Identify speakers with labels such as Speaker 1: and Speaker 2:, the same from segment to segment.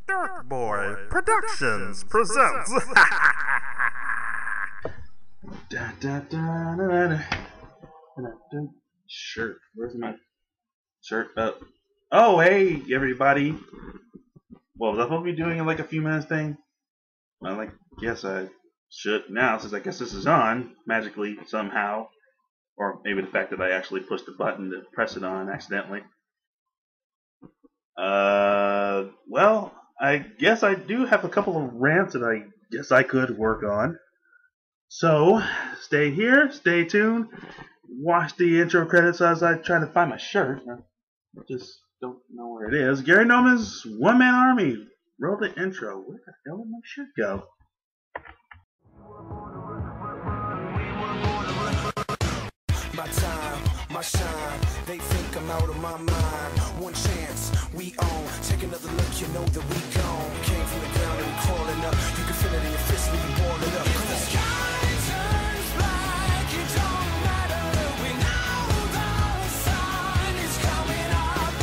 Speaker 1: Dark Boy Productions presents.
Speaker 2: Da, da, da, da, da, da. Shirt. Where's my shirt? Oh, hey, everybody. Well, was I supposed to be doing like a few minutes thing? Well, I guess I should now, since I guess this is on magically somehow, or maybe the fact that I actually pushed the button to press it on accidentally. Well, I guess I do have a couple of rants that I guess I could work on. So, stay here, stay tuned, watch the intro credits as I try to find my shirt. I just don't know where it is. Gary Noman's One Man Army wrote the intro. Where the hell did my shirt go?
Speaker 3: My time, my shine, they think I'm out of my mind. One chance, we own. Take another look, you know that we gone. Came from the ground and we crawling up. You can feel it in your fist when you balling up. Cause the sky turns black, it don't matter. We know the sun is coming up.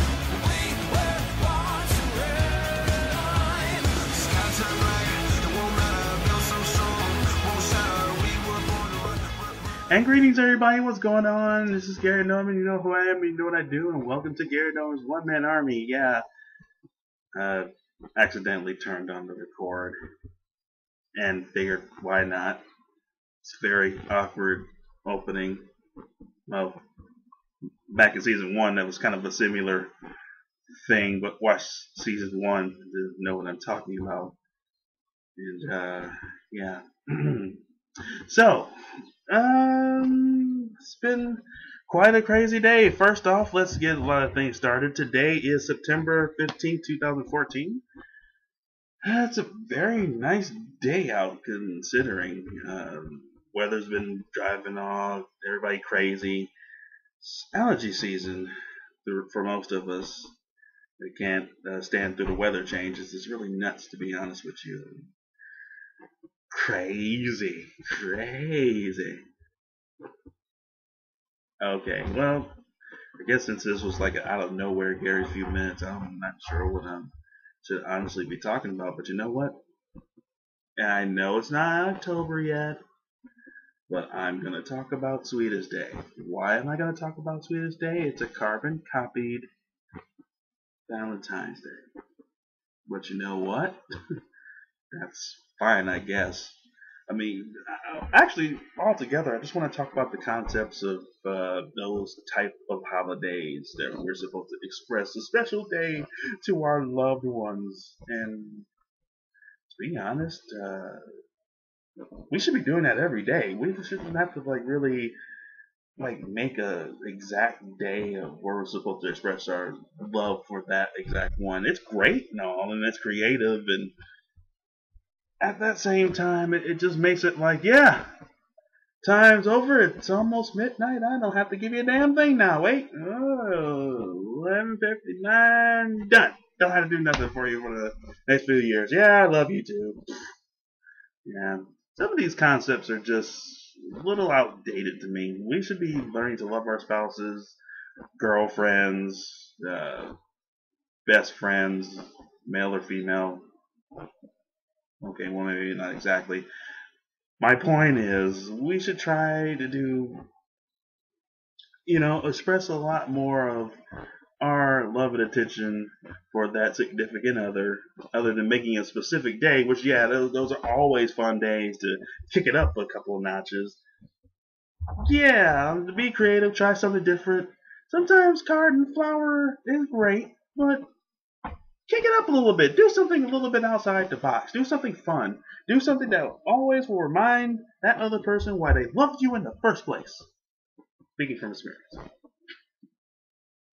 Speaker 3: We were born to run. The sky turns black, it won't matter. Feel so strong, won't shatter. We were born to run.
Speaker 2: And greetings, everybody. What's going on? This is Gary Norman. You know who I am. You know what I do. And welcome to Gary Norman's One Man Army. Yeah. Accidentally turned on the record. And figured, why not? It's a very awkward opening. Well, back in season 1, that was kind of a similar thing. But watch season 1 to know what I'm talking about. And, yeah. So, it's been quite a crazy day. First off, let's get a lot of things started. Today is September 15th, 2014. It's a very nice day out considering. Weather's been driving off, everybody crazy. It's allergy season for most of us. They can't stand through the weather changes. It's really nuts, to be honest with you. Crazy. Okay, well, I guess since this was like an out of nowhere Gary few minutes, I'm not sure what I should honestly be talking about, but you know what? I know it's not October yet, but I'm going to talk about Sweetest Day. Why am I going to talk about Sweetest Day? It's a carbon copied Valentine's Day. But you know what? That's fine, I guess. I mean, actually, altogether, I just want to talk about the concepts of those type of holidays that we're supposed to express a special day to our loved ones. And to be honest, we should be doing that every day. We shouldn't have to really make a exact day of where we're supposed to express our love for that exact one. It's great and all, and it's creative, and at that same time, it just makes it yeah, time's over. It's almost midnight. I don't have to give you a damn thing now. Wait. Oh, 11:59. Done. Don't have to do nothing for you for the next few years. Yeah, I love you too. Yeah. Some of these concepts are just a little outdated to me. We should be learning to love our spouses, girlfriends, best friends, male or female. Okay, well, maybe not exactly. My point is, we should try to do, express a lot more of our love and attention for that significant other than making a specific day, which, yeah, those are always fun days to kick it up a couple of notches. Yeah, to be creative, try something different. Sometimes card and flower is great, but kick it up a little bit. Do something a little bit outside the box. Do something fun. Do something that always will remind that other person why they loved you in the first place. Speaking from experience.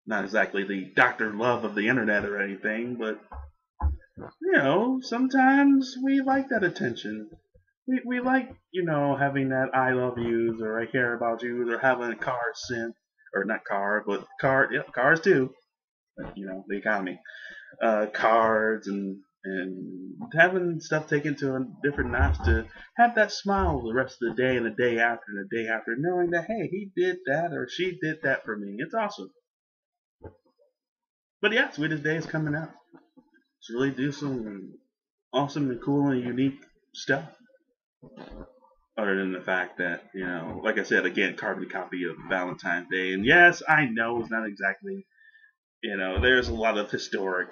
Speaker 2: Not exactly the Dr. Love of the internet or anything, but, sometimes we like that attention. We like, having that I love yous or I care about yous or having a card sent. Or not card, but cars too. The economy. Cards and having stuff taken to a different notch to have that smile the rest of the day and the day after and the day after, knowing that, hey, he did that or she did that for me. It's awesome. But yeah, Sweetest Day is coming up. to really do some awesome and cool and unique stuff. Other than the fact that, like I said, again, carbon copy of Valentine's Day. And yes, I know it's not exactly, there's a lot of historic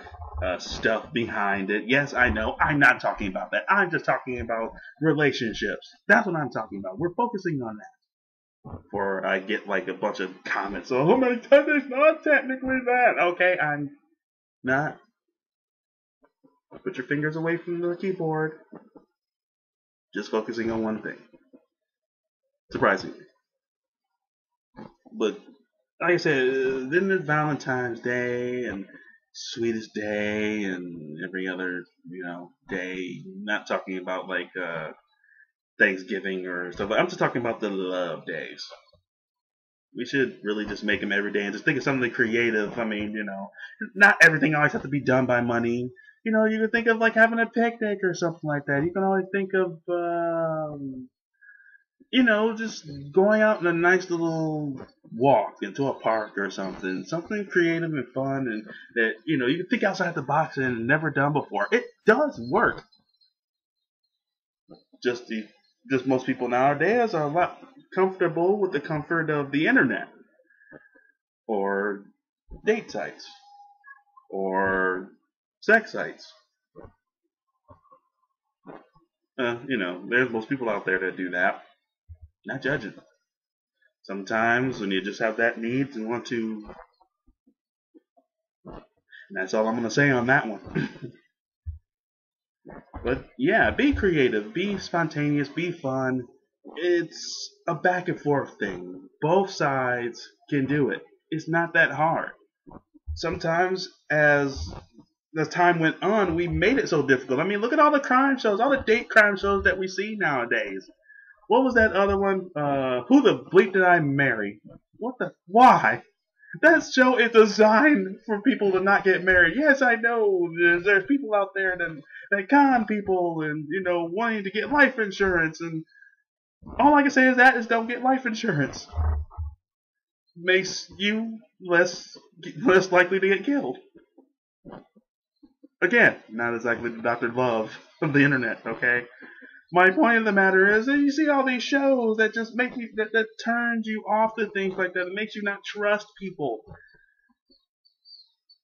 Speaker 2: stuff behind it. Yes, I know. I'm not talking about that. I'm just talking about relationships. That's what I'm talking about. We're focusing on that. Before I get like a bunch of comments. Oh my god, it's not technically that. Okay, I'm not. Put your fingers away from the keyboard. Just focusing on one thing. Surprisingly. But like I said, then there's Valentine's Day and Sweetest Day and every other, day. Not talking about like Thanksgiving or stuff. I'm just talking about the love days. We should really just make them every day and just think of something creative. I mean, not everything always has to be done by money. You can think of like having a picnic or something like that. You can always think of just going out on a nice little walk into a park or something. Something creative and fun and that, you can think outside the box and never done before. It does work. Just most people nowadays are a lot comfortable with the comfort of the internet. Or date sites. Or sex sites. There's most people out there that do that. Not judging. Sometimes when you just have that need and want to, and that's all I'm going to say on that one. But yeah, be creative, be spontaneous, be fun. It's a back and forth thing. Both sides can do it. It's not that hard. Sometimes as the time went on, we made it so difficult. I mean, look at all the crime shows, all the date crime shows that we see nowadays. What was that other one? Who the bleep did I marry? Why? That show is designed for people to not get married. Yes, I know there's people out there that con people and, wanting to get life insurance. And all I can say is don't get life insurance. Makes you less likely to get killed. Again, not exactly the Dr. Love of the internet, okay? My point of the matter is that you see all these shows that just make you, that turns you off to things like that. It makes you not trust people.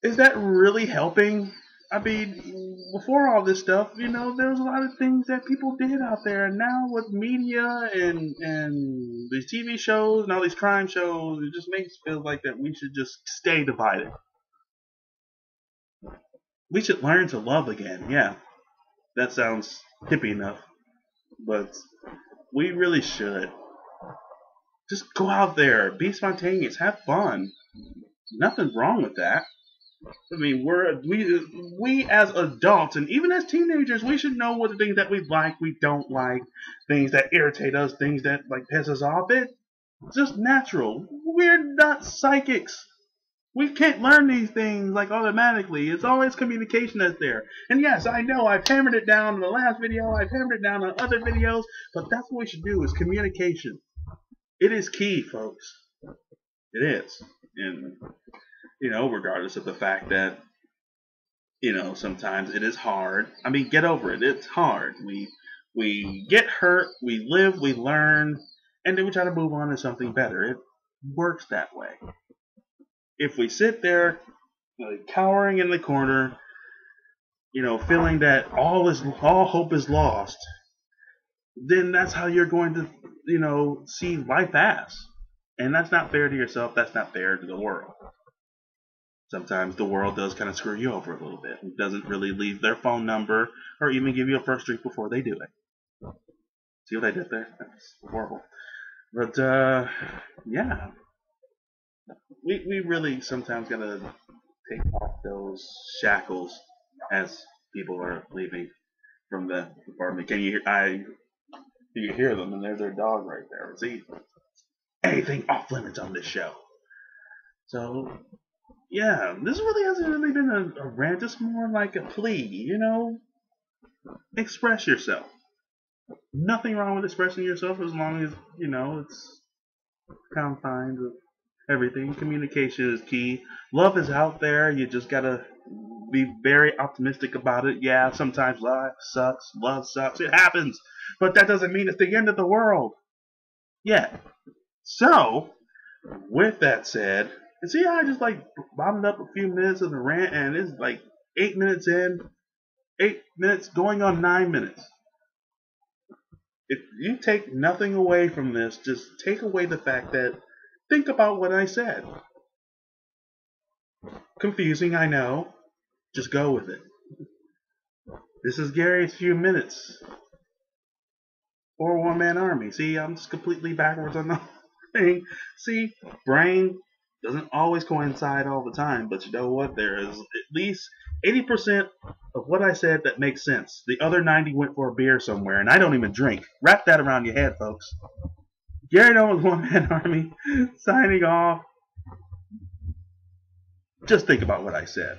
Speaker 2: Is that really helping? I mean, before all this stuff, there was a lot of things that people did out there. And now with media and these TV shows and all these crime shows, it just makes it feel like that we should just stay divided. We should learn to love again. Yeah, that sounds hippie enough. But we really should. Just go out there, be spontaneous, have fun. Nothing wrong with that. I mean, we as adults and even as teenagers, we should know what the things that we like, we don't like, things that irritate us, things that like piss us off. It's just natural. We're not psychics. We can't learn these things like automatically. It's always communication that's there. And yes, I know I've hammered it down in the last video, I've hammered it down on other videos, but that's what we should do is communication. It is key, folks. It is. And, regardless of the fact that, sometimes it is hard. I mean, get over it. It's hard. We get hurt, we live, we learn, and then we try to move on to something better. It works that way. If we sit there, cowering in the corner, feeling that all hope is lost, then that's how you're going to, see life pass. And that's not fair to yourself. That's not fair to the world. Sometimes the world does kind of screw you over a little bit. It doesn't really leave their phone number or even give you a first drink before they do it. See what I did there? That's horrible. But, yeah. We really sometimes gotta take off those shackles as people are leaving from the apartment. You can hear them, and there's their dog right there. See, anything off limits on this show. So, yeah, this really hasn't really been a rant. It's more like a plea, Express yourself. Nothing wrong with expressing yourself as long as, it's confined with everything. Communication is key. Love is out there. You just gotta be very optimistic about it. Yeah, sometimes life sucks, love sucks, it happens. But that doesn't mean it's the end of the world. Yeah. So, with that said, and see how I just like bombed up a few minutes of the rant, and it's like 8 minutes in, 8 minutes going on 9 minutes. If you take nothing away from this, just take away the fact that think about what I said. Confusing, I know. Just go with it. This is Gary's few minutes. Or one-man army. See, I'm just completely backwards on the thing. See, brain doesn't always coincide all the time, but you know what? There is at least 80% of what I said that makes sense. The other 90 went for a beer somewhere, and I don't even drink. Wrap that around your head, folks. Gary Nolan's One-Man Army, signing off. Just think about what I said.